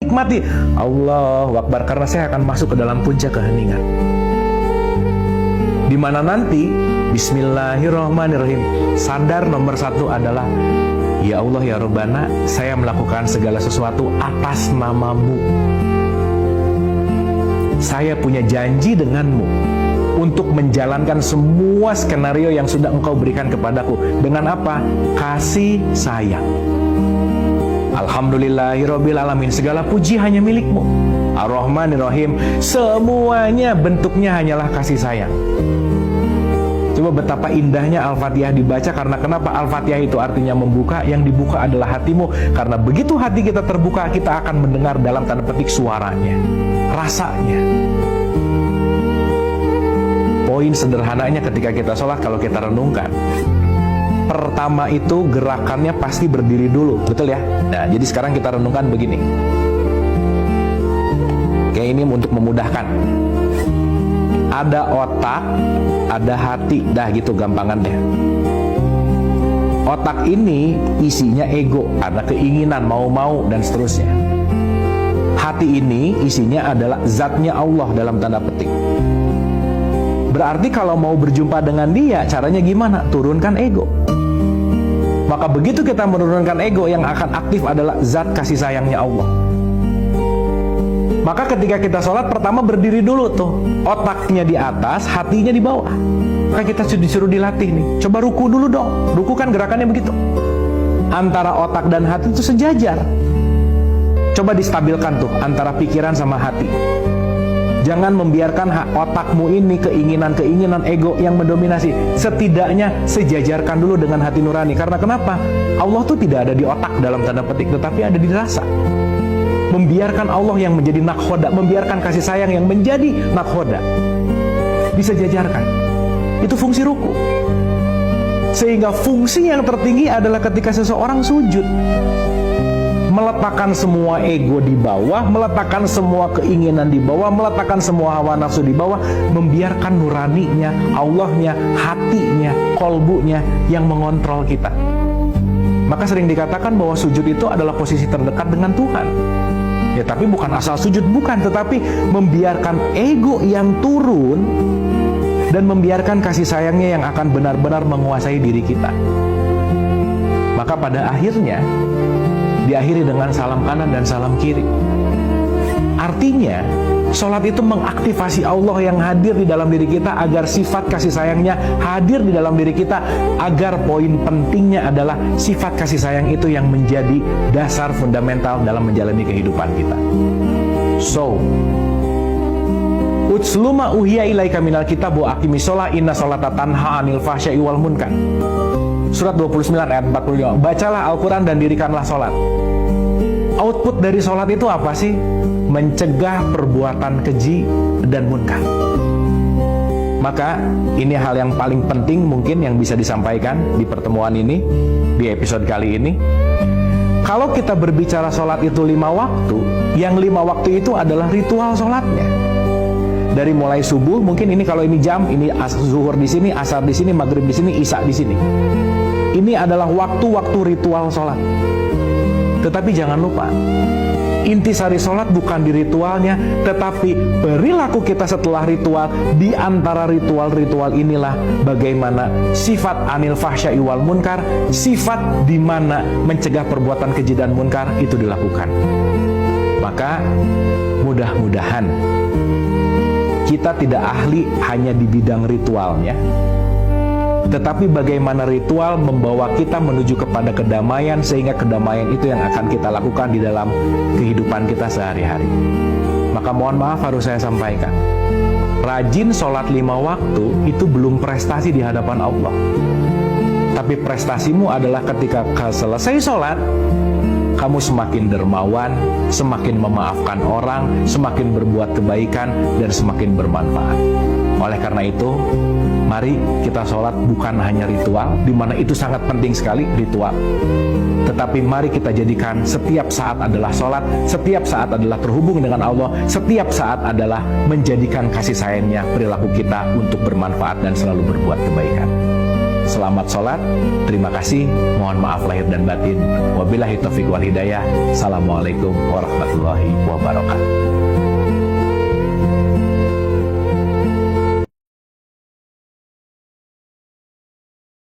nikmati. Allahu Akbar, karena saya akan masuk ke dalam puncak keheningan. Di mana nanti Bismillahirrahmanirrahim, sadar nomor satu adalah, ya Allah ya Rabbana, saya melakukan segala sesuatu atas namamu. Saya punya janji denganmu untuk menjalankan semua skenario yang sudah engkau berikan kepadaku. Dengan apa? Kasih sayang. Alhamdulillahirabbil alamin, segala puji hanya milikmu. Ar-Rahmanir-Rahim, semuanya bentuknya hanyalah kasih sayang. Coba betapa indahnya Al-Fatihah dibaca, karena kenapa? Al-Fatihah itu artinya membuka, yang dibuka adalah hatimu. Karena begitu hati kita terbuka, kita akan mendengar dalam tanda petik suaranya, rasanya. Poin sederhananya ketika kita sholat, kalau kita renungkan, pertama itu gerakannya pasti berdiri dulu, betul ya? Nah, jadi sekarang kita renungkan begini. Kayak ini untuk memudahkan. Ada otak, ada hati, dah gitu gampangannya. Otak ini isinya ego, ada keinginan, mau-mau, dan seterusnya. Hati ini isinya adalah zatnya Allah dalam tanda petik. Berarti kalau mau berjumpa dengan dia, caranya gimana? Turunkan ego. Maka begitu kita menurunkan ego, yang akan aktif adalah zat kasih sayangnya Allah. Maka ketika kita sholat, pertama berdiri dulu tuh. Otaknya di atas, hatinya di bawah. Maka kita disuruh dilatih nih. Coba ruku dulu dong. Ruku kan gerakannya begitu. Antara otak dan hati itu sejajar. Coba distabilkan tuh, antara pikiran sama hati. Jangan membiarkan otakmu ini keinginan-keinginan ego yang mendominasi. Setidaknya sejajarkan dulu dengan hati nurani. Karena kenapa? Allah tuh tidak ada di otak dalam tanda petik, tetapi ada di rasa. Membiarkan Allah yang menjadi nakhoda, membiarkan kasih sayang yang menjadi nakhoda, disejajarkan. Itu fungsi ruku. Sehingga fungsi yang tertinggi adalah ketika seseorang sujud, meletakkan semua ego di bawah, meletakkan semua keinginan di bawah, meletakkan semua hawa nafsu di bawah, membiarkan nuraninya, Allahnya, hatinya, kolbunya yang mengontrol kita. Maka sering dikatakan bahwa sujud itu adalah posisi terdekat dengan Tuhan. Ya, tapi bukan asal sujud, bukan, tetapi membiarkan ego yang turun dan membiarkan kasih sayangnya yang akan benar-benar menguasai diri kita. Maka pada akhirnya diakhiri dengan salam kanan dan salam kiri. Artinya, sholat itu mengaktifasi Allah yang hadir di dalam diri kita, agar sifat kasih sayangnya hadir di dalam diri kita, agar poin pentingnya adalah sifat kasih sayang itu yang menjadi dasar fundamental dalam menjalani kehidupan kita. So, utsluma uhiya ilaika minal kitab wa aqimis sholat inna sholata tanha anil fahsya'i wal munkar. Surat 29 ayat 45. Bacalah Al-Quran dan dirikanlah sholat. Output dari sholat itu apa sih? Mencegah perbuatan keji dan munkar. Maka ini hal yang paling penting mungkin yang bisa disampaikan di pertemuan ini, di episode kali ini. Kalau kita berbicara sholat itu 5 waktu, yang 5 waktu itu adalah ritual sholatnya. Dari mulai subuh, mungkin ini kalau ini jam, ini zuhur di sini, asar di sini, maghrib di sini, isya di sini. Ini adalah waktu-waktu ritual sholat. Tetapi jangan lupa, intisari sholat bukan di ritualnya, tetapi perilaku kita setelah ritual. Di antara ritual-ritual inilah bagaimana sifat anil fahsya'i wal munkar, sifat di mana mencegah perbuatan keji dan munkar itu dilakukan. Maka mudah-mudahan kita tidak ahli hanya di bidang ritualnya, tetapi bagaimana ritual membawa kita menuju kepada kedamaian, sehingga kedamaian itu yang akan kita lakukan di dalam kehidupan kita sehari-hari. Maka mohon maaf harus saya sampaikan, rajin sholat 5 waktu itu belum prestasi di hadapan Allah. Tapi prestasimu adalah ketika selesai sholat, kamu semakin dermawan, semakin memaafkan orang, semakin berbuat kebaikan, dan semakin bermanfaat. Oleh karena itu, mari kita sholat bukan hanya ritual, di mana itu sangat penting sekali ritual. Tetapi mari kita jadikan setiap saat adalah sholat, setiap saat adalah terhubung dengan Allah, setiap saat adalah menjadikan kasih sayangnya perilaku kita untuk bermanfaat dan selalu berbuat kebaikan. selamat sholat. Terima kasih, mohon maaf lahir dan batin. Wabillahi taufiq wal hidayah. Assalamualaikum warahmatullahi wabarakatuh.